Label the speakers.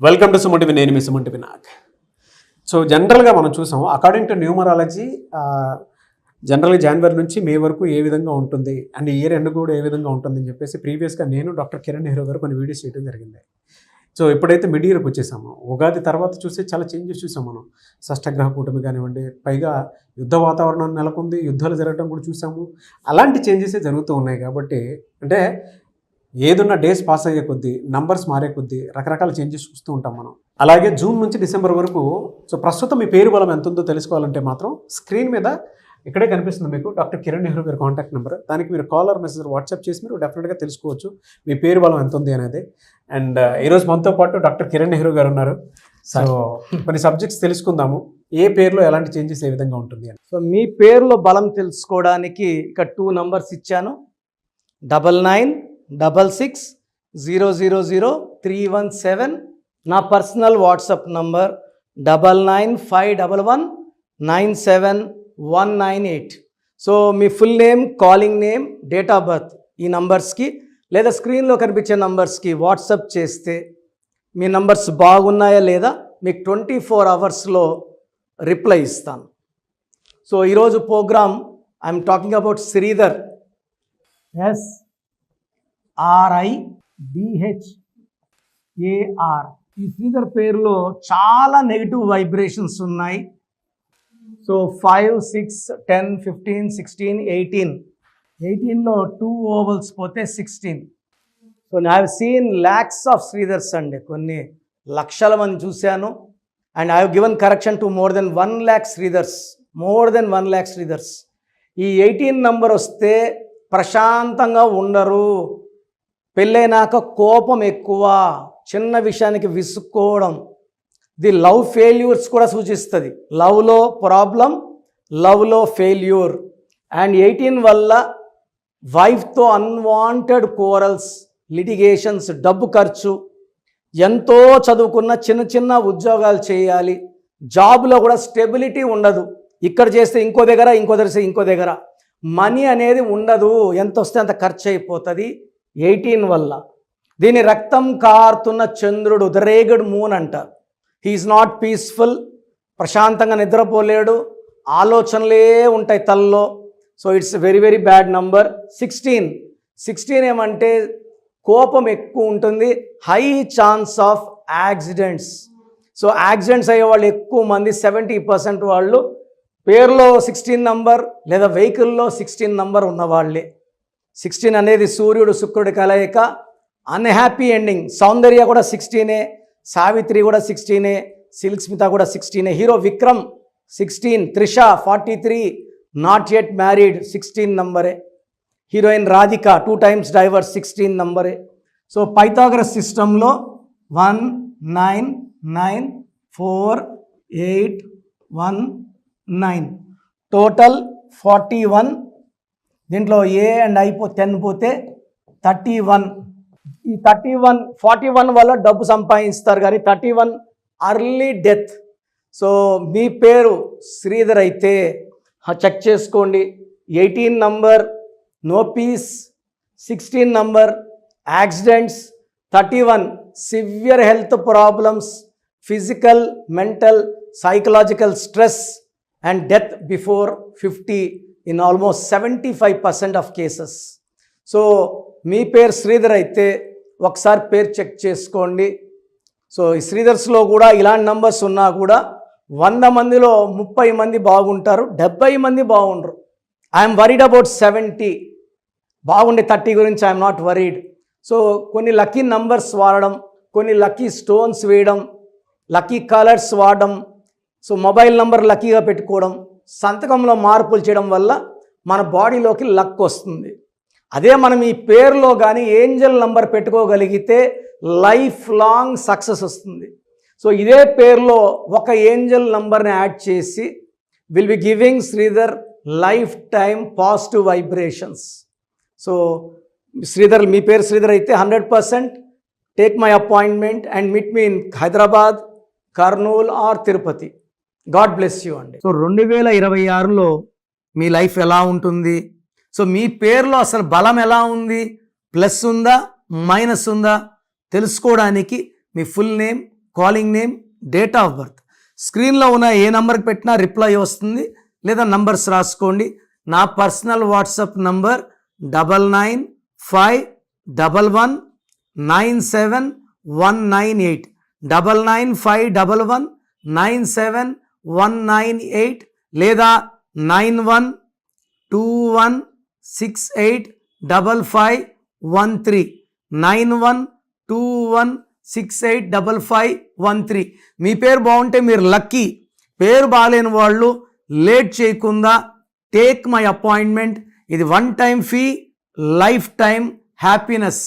Speaker 1: Welcome to సుమంటివి, నేను మీ సుమంటి Vinayak. So జనరల్గా మనం చూసాం, అకార్డింగ్ టు న్యూమరాలజీ జనరల్గా జనవరి నుంచి మే వరకు ఏ విధంగా ఉంటుంది అండ్ ఇయర్ ఎండ్ కూడా ఏ విధంగా ఉంటుంది అని చెప్పేసి ప్రీవియస్గా నేను డాక్టర్ కిరణ్ నెహ్రూ గారు కొన్ని వీడియోస్ చేయడం జరిగింది. సో ఎప్పుడైతే మిడ్ ఇయర్కి వచ్చేసామో ఉగాది తర్వాత చూస్తే చాలా చేంజెస్ చూసాం మనం. షష్టగ్రహ కూటమి కానివ్వండి, పైగా యుద్ధ వాతావరణం నెలకొంది, యుద్ధాలు జరగడం కూడా చూసాము. అలాంటి చేంజెసే జరుగుతూ ఉన్నాయి. కాబట్టి అంటే ఏదున్న డేస్ పాస్ అయ్యే కొద్దీ, నంబర్స్ మారే కొద్దీ రకరకాల చేంజెస్ చూస్తూ ఉంటాం మనం. అలాగే జూన్ నుంచి డిసెంబర్ వరకు సో ప్రస్తుతం మీ పేరు బలం ఎంత ఉందో తెలుసుకోవాలంటే మాత్రం స్క్రీన్ మీద ఇక్కడే కనిపిస్తుంది మీకు డాక్టర్ కిరణ్ నెహ్రూ గారి కాంటాక్ట్ నెంబర్. దానికి మీరు కాలర్ మెసేజ్ వాట్సాప్ చేసి మీరు డెఫినెట్గా తెలుసుకోవచ్చు మీ పేరు బలం ఎంత ఉంది అనేది. అండ్ ఈరోజు మనతో పాటు డాక్టర్ కిరణ్ నెహ్రూ గారు ఉన్నారు. సో కొన్ని సబ్జెక్ట్స్ తెలుసుకుందాము, ఏ పేరులో ఎలాంటి చేంజెస్ ఏ విధంగా ఉంటుంది అని.
Speaker 2: సో మీ పేరులో బలం తెలుసుకోవడానికి ఇక్కడ 2 నంబర్స్ ఇచ్చాను. 9966000317. నా personal WhatsApp number 9951197198. So me full name, calling name, date of birth ఈ నంబర్స్కి లేదా స్క్రీన్లో కనిపించే నంబర్స్కి వాట్సాప్ చేస్తే మీ నంబర్స్ బాగున్నాయా లేదా మీకు 24 అవర్స్లో రిప్లై ఇస్తాను. సో ఈరోజు program I'm talking about Sridhar. SRIDHAR. ఈ శ్రీధర్ పేరులో చాలా నెగిటివ్ వైబ్రేషన్స్ ఉన్నాయి. సో 5, 6, 10, 15, 16, 18లో 2 ఓవల్స్ పోతే 16. So I have seen lakhs of Sridhars అండి, కొన్ని లక్షల మంది చూశాను. And I have given correction to more than 1 lakh Sridhars. ఈ 18 నంబర్ వస్తే ప్రశాంతంగా ఉండరు, పెళ్ళైనాక కోపం ఎక్కువ, చిన్న విషయానికి విసుక్కోవడం. ది లవ్ ఫెయిల్యూర్స్ కూడా సూచిస్తుంది. లవ్లో ప్రాబ్లం, లవ్లో ఫెయిల్యూర్. అండ్ 18 వల్ల వైఫ్తో అన్వాంటెడ్ కోరల్స్, లిటిగేషన్స్, డబ్బు ఖర్చు, ఎంతో చదువుకున్న చిన్న చిన్న ఉద్యోగాలు చేయాలి, జాబ్లో కూడా స్టెబిలిటీ ఉండదు. ఇక్కడ చేస్తే ఇంకో దగ్గర, ఇంకో దగ్గర మనీ అనేది ఉండదు, ఎంత వస్తే అంత ఖర్చు అయిపోతుంది 18 వల్ల. దీని రక్తం కారుతున్న చంద్రుడు, ద రేగడ్ మూన్ అంటారు. హీఈస్ నాట్ పీస్ఫుల్, ప్రశాంతంగా నిద్రపోలేడు, ఆలోచనలే ఉంటాయి తల్లో. So it's very very bad number. 16 ఏమంటే కోపం ఎక్కువ ఉంటుంది, high chance of accidents. So accidents అయ్యే వాళ్ళు ఎక్కువ మంది, 70% వాళ్ళు పేరులో 16 నంబర్ లేదా వెహికల్లో 16 నంబర్ ఉన్నవాళ్ళే. 16 అనేది సూర్యుడు శుక్రుడి కలయిక, అన్హ్యాపీ ఎండింగ్. సౌందర్య కూడా 16, సావిత్రి కూడా 16, సిల్క్ స్మిత కూడా 16, hero Vikram 16, Trisha 43, not yet married 16 నంబరే, హీరోయిన్ రాధిక 2 times డైవర్స్ 16 నంబరే. సో పైథాగరస్ సిస్టంలో 1 9 9 4 8 1 9 టోటల్ 41. దీంట్లో ఏ అండ్ ఐ 10 పోతే 31. ఈ 41 వల్ల డబ్బు సంపాదిస్తారు, కానీ 31 అర్లీ డెత్. సో మీ పేరు శ్రీధర్ అయితే చెక్ చేసుకోండి. 18 number no peace, 16 number accidents, 31 severe health problems, physical, mental, psychological stress and death before 50 in almost 75% of cases. So మీ పేరు శ్రీధర్ అయితే ఒకసారి పేరు చెక్ చేసుకోండి. సో ఈ శ్రీధర్స్లో కూడా ఇలాంటి నంబర్స్ ఉన్నా కూడా 100 మందిలో 30 మంది బాగుంటారు, 70 మంది బాగుండరు. I'm worried about 70. బాగుండే 30 గురించి ఐఎమ్ నాట్ వరీడ్. సో కొన్ని లక్కీ నంబర్స్ వాడడం, కొన్ని లక్కీ స్టోన్స్ వేయడం, లక్కీ కలర్స్ వాడడం, సో మొబైల్ నంబర్ లక్కీగా పెట్టుకోవడం, సంతకంలో మార్పులు చేయడం వల్ల మన బాడీలోకి లక్ వస్తుంది. అదే మనం ఈ పేరులో కానీ ఏంజల్ నంబర్ పెట్టుకోగలిగితే లైఫ్ లాంగ్ సక్సెస్ వస్తుంది. సో ఇదే పేరులో ఒక ఏంజల్ నంబర్ని యాడ్ చేసి will be giving Sridhar lifetime positive vibrations. So Sridhar, మీ పేరు శ్రీధర్ అయితే 100% take my appointment and meet me in Hyderabad, Kurnool or Tirupati. God bless you అండి. సో 2026లో మీ లైఫ్ ఎలా ఉంటుంది, సో మీ పేరులో అసలు బలం ఎలా ఉంది, ప్లస్ ఉందా మైనస్ ఉందా తెలుసుకోవడానికి మీ full name, calling name, date of birth. స్క్రీన్లో ఉన్న ఏ నంబర్కి పెట్టినా రిప్లై వస్తుంది, లేదా నంబర్స్ రాసుకోండి. నా పర్సనల్ వాట్సాప్ నంబర్ 9951197198, 9951197198, లేదా 9121685513, 9121685513. మీ పేరు బాగుంటే మీరు లక్కీ. పేరు బాగాలేని వాళ్ళు లేట్ చేయకుండా టేక్ మై అపాయింట్మెంట్. ఇది 1 time fee, life time happiness.